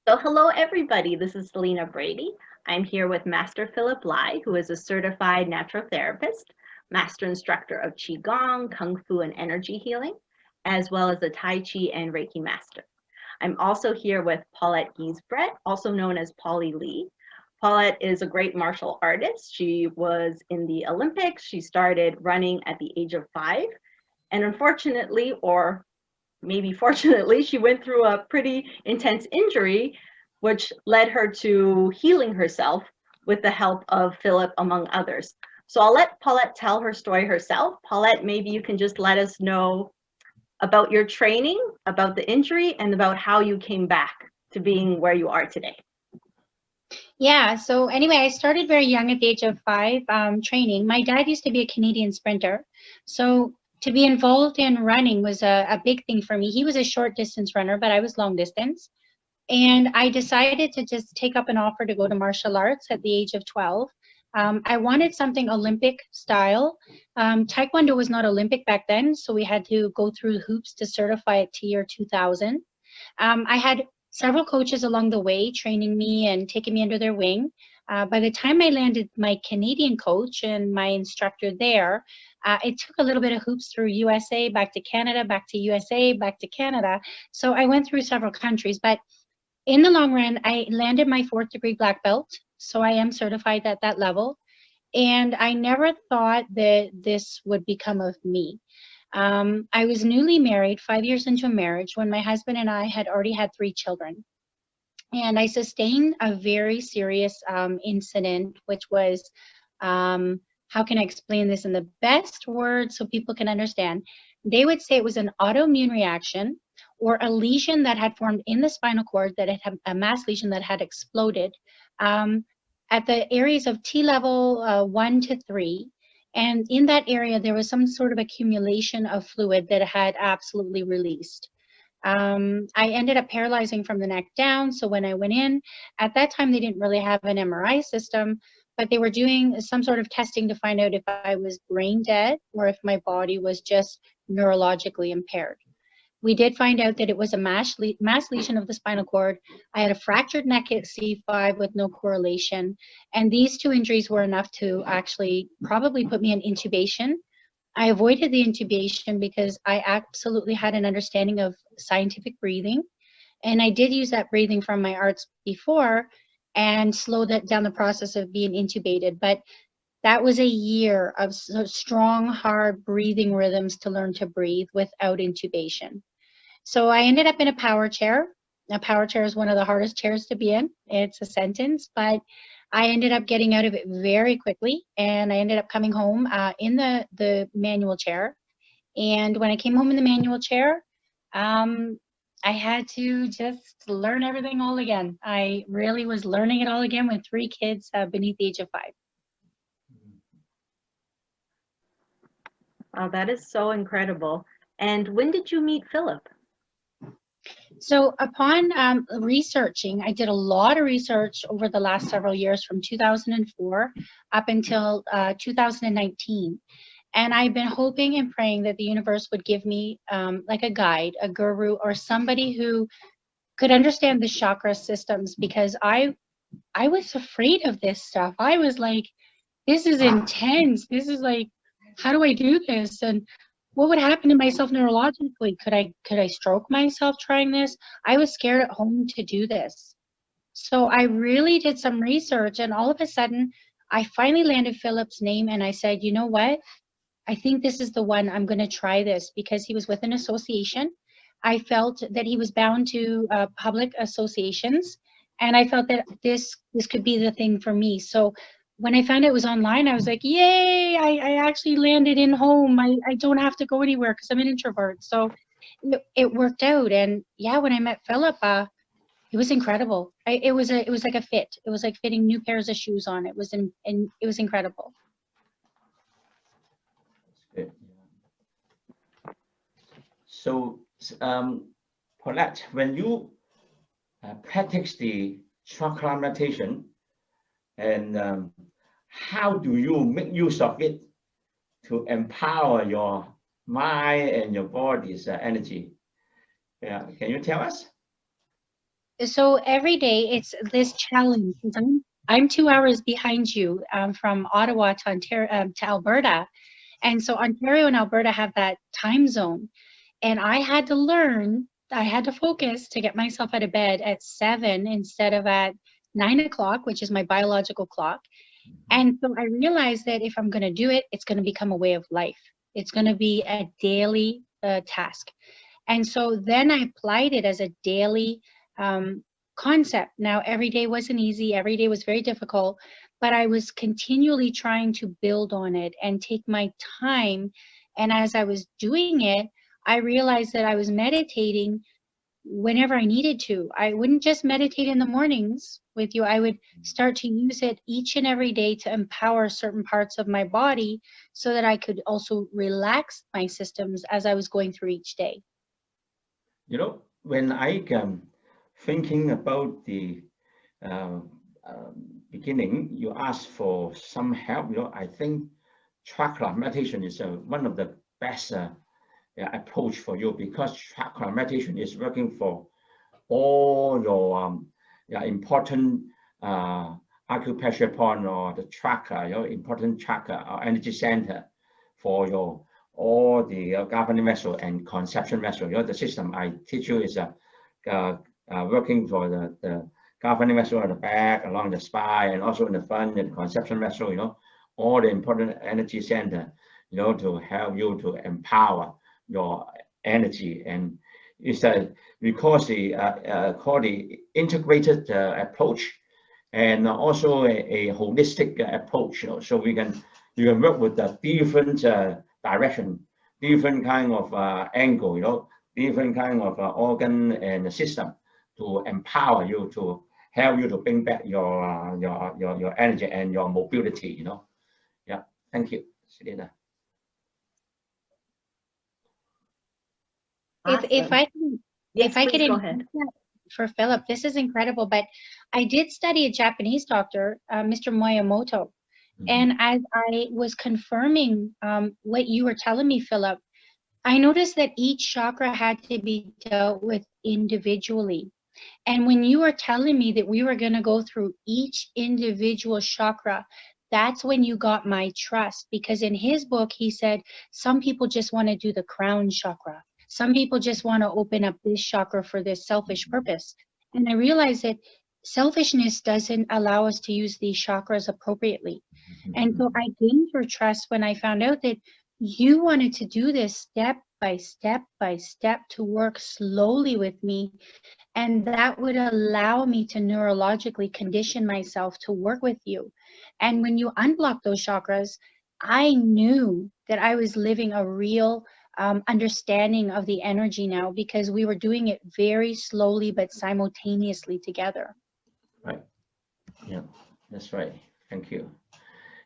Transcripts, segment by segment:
So hello everybody, this is Selena Brady. I'm here with Master Philip Lai, who is a certified natural therapist, master instructor of Qigong, Kung Fu, and energy healing, as well as a Tai Chi and Reiki master. I'm also here with Paulette Giesbrecht, also known as Polly Lee. Paulette is a great martial artist. She was in the Olympics. She started running at the age of 5. And unfortunately, or maybe fortunately, she went through a pretty intense injury, which led her to healing herself with the help of Philip, among others. So I'll let Paulette tell her story herself. Paulette, maybe you can just let us know about your training, about the injury, and about how you came back to being where you are today. Yeah, so anyway, I started very young at the age of 5 training. My dad used to be a Canadian sprinter. So to be involved in running was a big thing for me. He was a short distance runner, but I was long distance. And I decided to just take up an offer to go to martial arts at the age of 12. I wanted something Olympic style. Taekwondo was not Olympic back then, so we had to go through hoops to certify it to year 2000. I had several coaches along the way training me and taking me under their wing. By the time I landed my Canadian coach and my instructor there, it took a little bit of hoops through USA, back to Canada, back to USA, back to Canada. So I went through several countries, but in the long run, I landed my 4th degree black belt. So I am certified at that level. And I never thought that this would become of me. I was newly married, 5 years into a marriage, when my husband and I had already had 3 children. And I sustained a very serious incident, which was, how can I explain this in the best words so people can understand? They would say it was an autoimmune reaction or a lesion that had formed in the spinal cord, that it had a mass lesion that had exploded at the areas of T level 1 to 3. And in that area, there was some sort of accumulation of fluid that had absolutely released. I ended up paralyzing from the neck down. So when I went in, at that time, they didn't really have an MRI system, but they were doing some sort of testing to find out if I was brain dead or if my body was just neurologically impaired. We did find out that it was a mass lesion of the spinal cord. I had a fractured neck at C5 with no correlation. And these 2 injuries were enough to actually probably put me in intubation. I avoided the intubation because I absolutely had an understanding of scientific breathing. And I did use that breathing from my arts before and slow that down the process of being intubated. But that was a year of strong, hard breathing rhythms to learn to breathe without intubation. So I ended up in a power chair. A power chair is one of the hardest chairs to be in. It's a sentence, but I ended up getting out of it very quickly, and I ended up coming home in the manual chair. And when I came home in the manual chair, I had to just learn everything all again. I really was learning it all again with 3 kids beneath the age of 5. Wow, that is so incredible. And when did you meet Philip? So upon researching, I did a lot of research over the last several years from 2004 up until 2019. And I've been hoping and praying that the universe would give me like a guide, a guru, or somebody who could understand the chakra systems, because I was afraid of this stuff. I was like, this is intense. This is like, how do I do this? And what would happen to myself neurologically? Could I stroke myself trying this? I was scared at home to do this. So I really did some research, and all of a sudden I finally landed Philip's name, and I said, you know what? I think this is the one. I'm going to try this, because he was with an association. I felt that he was bound to public associations, and I felt that this could be the thing for me. So when I found it was online, I was like, yay, I actually landed in home. I don't have to go anywhere because I'm an introvert. So it worked out. And yeah, when I met Philip, it was incredible. It was like a fit. It was like fitting new pairs of shoes on. It was incredible. So, Paulette, when you practice the chakra meditation, and how do you make use of it to empower your mind and your body's energy? Yeah, can you tell us? So every day it's this challenge. 'Cause I'm 2 hours behind you from Ottawa to Ontario to Alberta, and so Ontario and Alberta have that time zone. And I had to learn, I had to focus to get myself out of bed at 7 instead of at 9 o'clock, which is my biological clock. And so I realized that if I'm going to do it, it's going to become a way of life. It's going to be a daily task. And so then I applied it as a daily concept. Now, every day wasn't easy, every day was very difficult, but I was continually trying to build on it and take my time. And as I was doing it, I realized that I was meditating whenever I needed to. I wouldn't just meditate in the mornings with you. I would start to use it each and every day to empower certain parts of my body so that I could also relax my systems as I was going through each day. You know, when I thinking about the uh, beginning, you asked for some help. You know, I think chakra meditation is one of the best approach for you, because chakra meditation is working for all your important acupressure point or the chakra, your important chakra or energy center for your all the governing vessel and conception vessel. You know, the system I teach you is working for the governing vessel at the back, along the spine, and also in the front, and the conception vessel. You know, all the important energy center. You know, to help you to empower your energy, and it's we call the integrated approach, and also a holistic approach. You know, so you can work with the different direction, different kind of angle. You know, different kind of organ and system to empower you, to help you to bring back your energy and your mobility. You know, yeah. Thank you, Selena. If I can, Yes, if I could please go ahead. for Philip, this is incredible. But I did study a Japanese doctor, Mr. Miyamoto, and as I was confirming what you were telling me, Philip, I noticed that each chakra had to be dealt with individually. And when you were telling me that we were going to go through each individual chakra, that's when you got my trust. Because in his book, he said some people just want to do the crown chakra. Some people just want to open up this chakra for this selfish purpose. And I realized that selfishness doesn't allow us to use these chakras appropriately. And so I gained your trust when I found out that you wanted to do this step by step by step, to work slowly with me. And that would allow me to neurologically condition myself to work with you. And when you unblock those chakras, I knew that I was living a real understanding of the energy now, because we were doing it very slowly but simultaneously together. Right. Yeah, that's right. Thank you.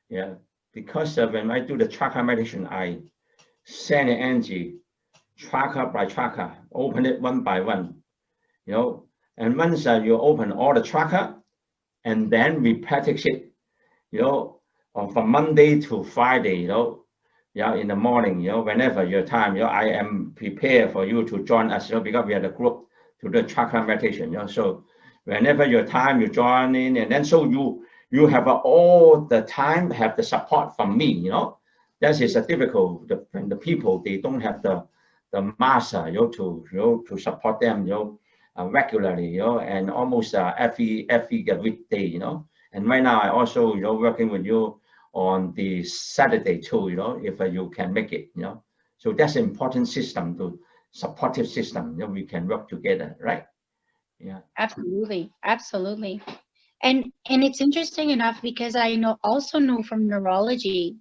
Yeah, because when I do the chakra meditation, I send the energy chakra by chakra, open it one by one. You know, and once you open all the chakra, and then we practice it. You know, from Monday to Friday. You know, yeah, in the morning. You know, whenever your time. You know, I am prepared for you to join us. You know, because we are the group to do chakra meditation. You know, so whenever your time, you join in, and then so you have all the time have the support from me. You know, that is difficult when the people, they don't have the master, you know, to support them, you know, regularly, you know, and almost every weekday, you know. And right now I also, you know, working with you on the Saturday too, you know, if you can make it, you know. So that's an important system, to supportive system, you know, we can work together, right? Yeah. Absolutely, absolutely. And it's interesting enough, because I also know from neurology,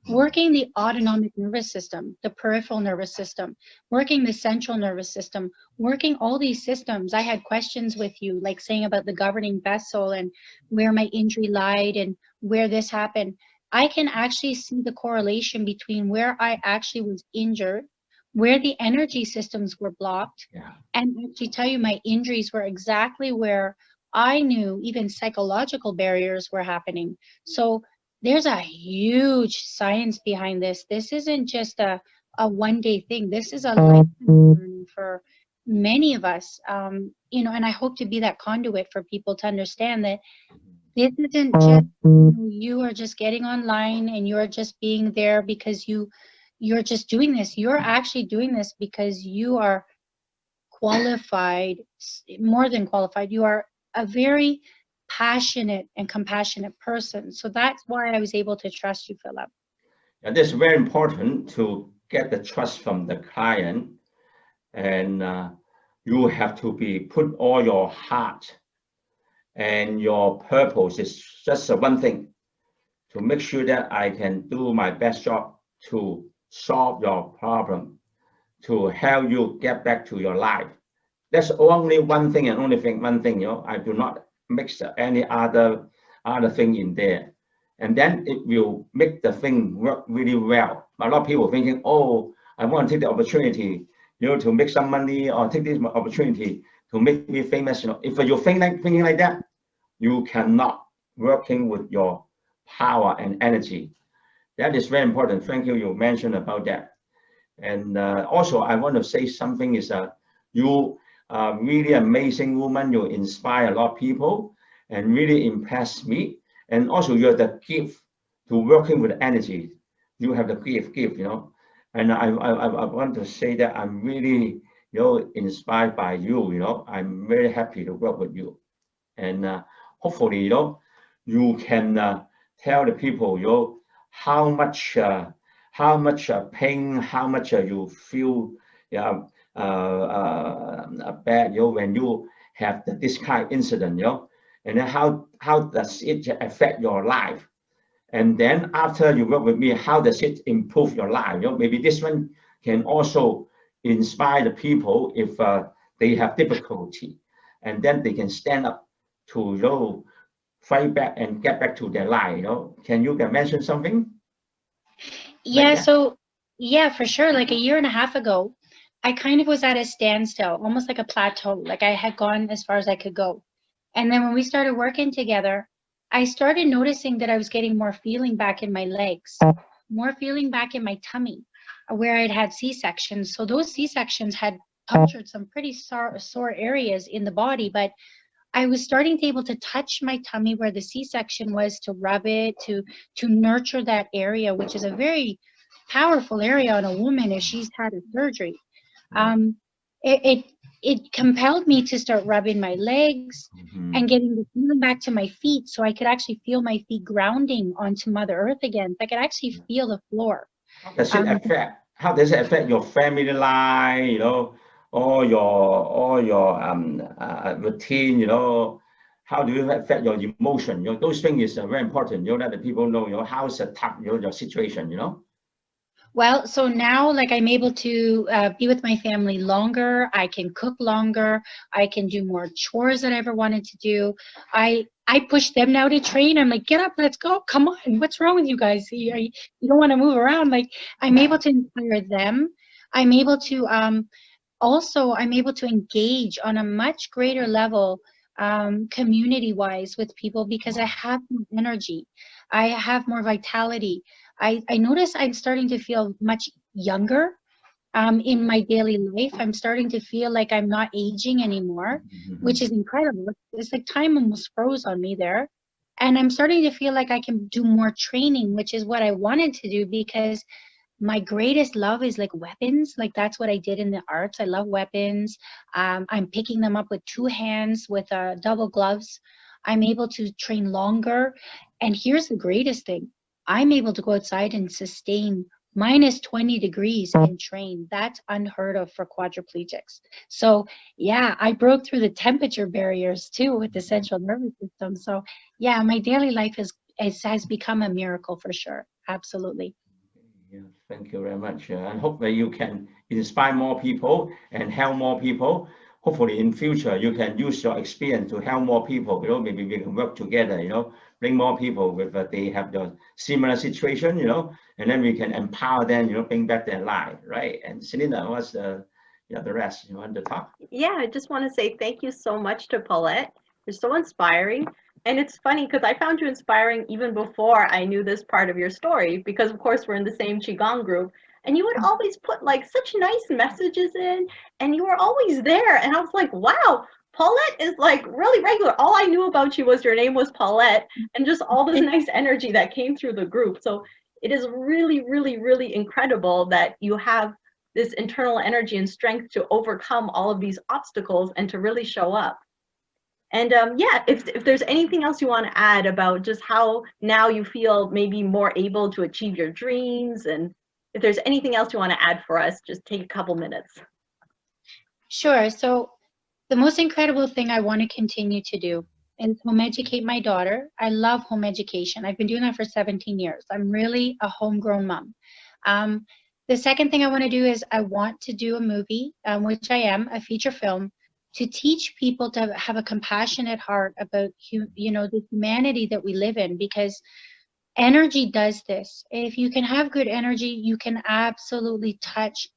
working the autonomic nervous system, the peripheral nervous system, working the central nervous system, working all these systems. I had questions with you, like saying about the governing vessel and where my injury lied and where this happened. I can actually see the correlation between where I actually was injured, where the energy systems were blocked, Yeah. and actually tell you my injuries were exactly where I knew even psychological barriers were happening. So there's a huge science behind this. This isn't just a one-day thing. This is a lifetime journey for many of us, you know, and I hope to be that conduit for people to understand that this isn't just you are just getting online and you're just being there because you're just doing this. You're actually doing this because you are qualified, more than qualified. You are a very passionate and compassionate person. So that's why I was able to trust you, Philip. And this is very important to get the trust from the client, and you have to be put all your heart, and your purpose is just one thing, to make sure that I can do my best job to solve your problem, to help you get back to your life. That's only one thing and only thing, one thing, I do not mix any other thing in there. And then it will make the thing work really well. A lot of people thinking, oh, I want to take the opportunity, to make some money, or take this opportunity to make me famous. If you're thinking like that, you cannot working with your power and energy. That is very important. Thank you. You mentioned about that. And also, I want to say something is you are really amazing woman. You inspire a lot of people and really impress me. And also, you have the gift to working with energy. You have the gift. And I want to say that I'm really, inspired by you. I'm very happy to work with you. And hopefully, you can tell the people, how much pain, how much you feel bad, when you have this kind of incident, and then how does it affect your life? And then after you work with me, how does it improve your life? Maybe this one can also inspire the people if they have difficulty, and then they can stand up to fight back and get back to their life. Can you mention something? Yeah, Like that? so yeah, for sure. Like a year and a half ago, I kind of was at a standstill, almost like a plateau. Like I had gone as far as I could go. And then when we started working together, I started noticing that I was getting more feeling back in my legs, more feeling back in my tummy, where I'd had C-sections. So those C-sections had punctured some pretty sore areas in the body, but I was starting to able to touch my tummy where the C-section was, to rub it, to nurture that area, which is a very powerful area on a woman if she's had a surgery. Um, it, it it compelled me to start rubbing my legs and getting the feeling back to my feet, so I could actually feel my feet grounding onto Mother Earth again. I could actually feel the floor. How does it affect your family life, all your routine, how do you affect your emotion? Those things is very important. Let the people know how's the tough your situation. Well, so now, like, I'm able to be with my family longer. I can cook longer. I can do more chores that I ever wanted to do. I push them now to train. I'm like, get up, let's go. Come on, what's wrong with you guys? You don't want to move around. Like, I'm able to inspire them. I'm able to also, I'm able to engage on a much greater level, community-wise, with people, because I have more energy. I have more vitality. I notice I'm starting to feel much younger in my daily life. I'm starting to feel like I'm not aging anymore, which is incredible. It's like time almost froze on me there. And I'm starting to feel like I can do more training, which is what I wanted to do, because my greatest love is like weapons. Like that's what I did in the arts. I love weapons. I'm picking them up with two hands with double gloves. I'm able to train longer. And here's the greatest thing. I'm able to go outside and sustain minus 20 degrees and train. That's unheard of for quadriplegics. So yeah, I broke through the temperature barriers too with the central nervous system. So yeah, my daily life has become a miracle for sure. Absolutely. Yeah, thank you very much. I hope that you can inspire more people and help more people. Hopefully in future, you can use your experience to help more people. Maybe we can work together, bring more people with they have the similar situation, and then we can empower them, bring back their life, right? And Selena, what's the rest? You want to talk? Yeah, I just want to say thank you so much to Paulette. You're so inspiring. And it's funny because I found you inspiring even before I knew this part of your story, because of course we're in the same Qigong group. and you would always put like such nice messages in, and you were always there. And I was like, wow, Paulette is like really regular. All I knew about you was your name was Paulette, and just all this nice energy that came through the group. So it is really, really, really incredible that you have this internal energy and strength to overcome all of these obstacles and to really show up. And yeah, if there's anything else you want to add about just how now you feel maybe more able to achieve your dreams, and if there's anything else you want to add for us, just take a couple minutes. Sure. So the most incredible thing I want to continue to do is home educate my daughter. I love home education. I've been doing that for 17 years. I'm really a homegrown mom. The second thing I want to do is I want to do a movie, which I am, a feature film, to teach people to have a compassionate heart about, you know, the humanity that we live in, because energy does this. If you can have good energy, you can absolutely touch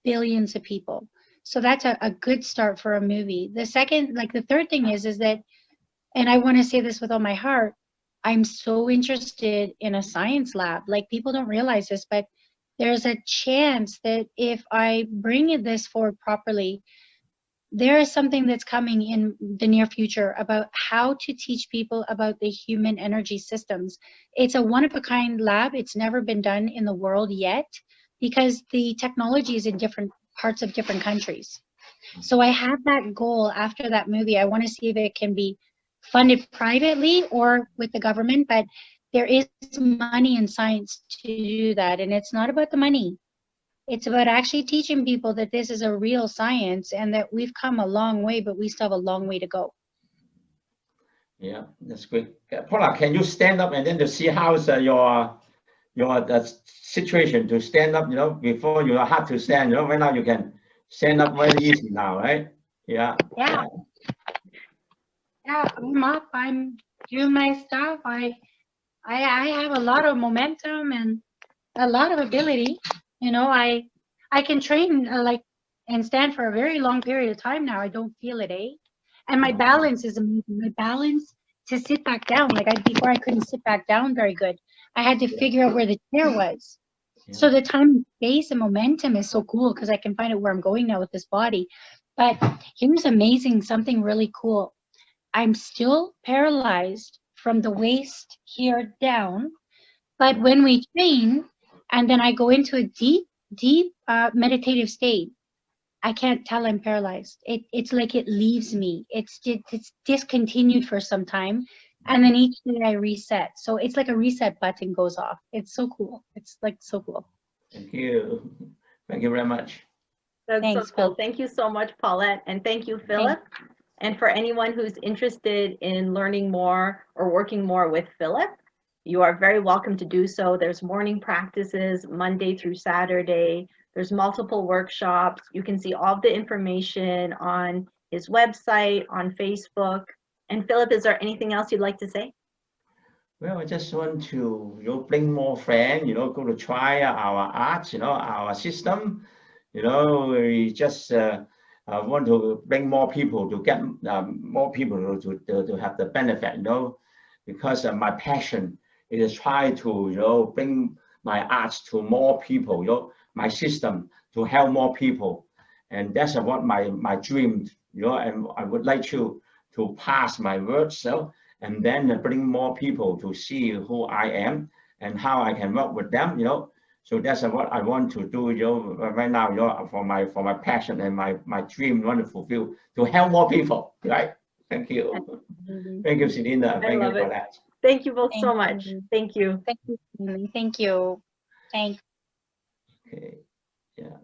billions of people. So that's a good start for a movie. The second, like the third thing is that, and I want to say this with all my heart, I'm so interested in a science lab. Like, people don't realize this, but there's a chance that if I bring this forward properly, there is something that's coming in the near future about how to teach people about the human energy systems. It's a one-of-a-kind lab. It's never been done in the world yet, because the technology is in different parts of different countries. So I have that goal after that movie. I want to see if it can be funded privately or with the government, but there is money in science to do that. And it's not about the money. It's about actually teaching people that this is a real science and that we've come a long way, but we still have a long way to go. Yeah, that's great. Paula, can you stand up and then to see how's your situation to stand up? You know, before you are hard to stand. You know, right now you can stand up very easy now, right? Yeah. Yeah. Yeah, I'm up. I'm doing my stuff. I have a lot of momentum and a lot of ability. You know, I can train like and stand for a very long period of time now. I don't feel it, eh? And my balance is amazing. My balance to sit back down. Like, before I couldn't sit back down very good. I had to figure out where the chair was. So the time and space and momentum is so cool because I can find out where I'm going now with this body. But here's amazing, something really cool. I'm still paralyzed from the waist here down, but when we train and then I go into a deep meditative state, I can't tell I'm paralyzed. It's like it leaves me. It's discontinued for some time, and then each day I reset. So it's like a reset button goes off. It's so cool. It's like so cool. Thank you. Thank you very much. That's Thanks, so cool. Phil. Thank you so much, Paulette, and thank you, Philip. And for anyone who's interested in learning more or working more with Philip, you are very welcome to do so. There's morning practices Monday through Saturday. There's multiple workshops. You can see all the information on his website, on Facebook. And Philip, is there anything else you'd like to say? Well, I just want to, you know, bring more friends, you know, go to try our arts, you know, our system. You know, we just want to bring more people to get more people to have the benefit, you know, because my passion is try to, you know, bring my arts to more people, you know, my system to help more people. And that's what my dream, you know, and I would like to pass my words, so, and then bring more people to see who I am and how I can work with them, you know. So that's what I want to do, you know, right now, you know, for my passion and my dream, want to fulfill, to help more people, right? Thank you. Thank you, Selena. Thank you for that. Thank you both so much. Thank you. Thank you. Thank you. Thanks. Okay. Yeah.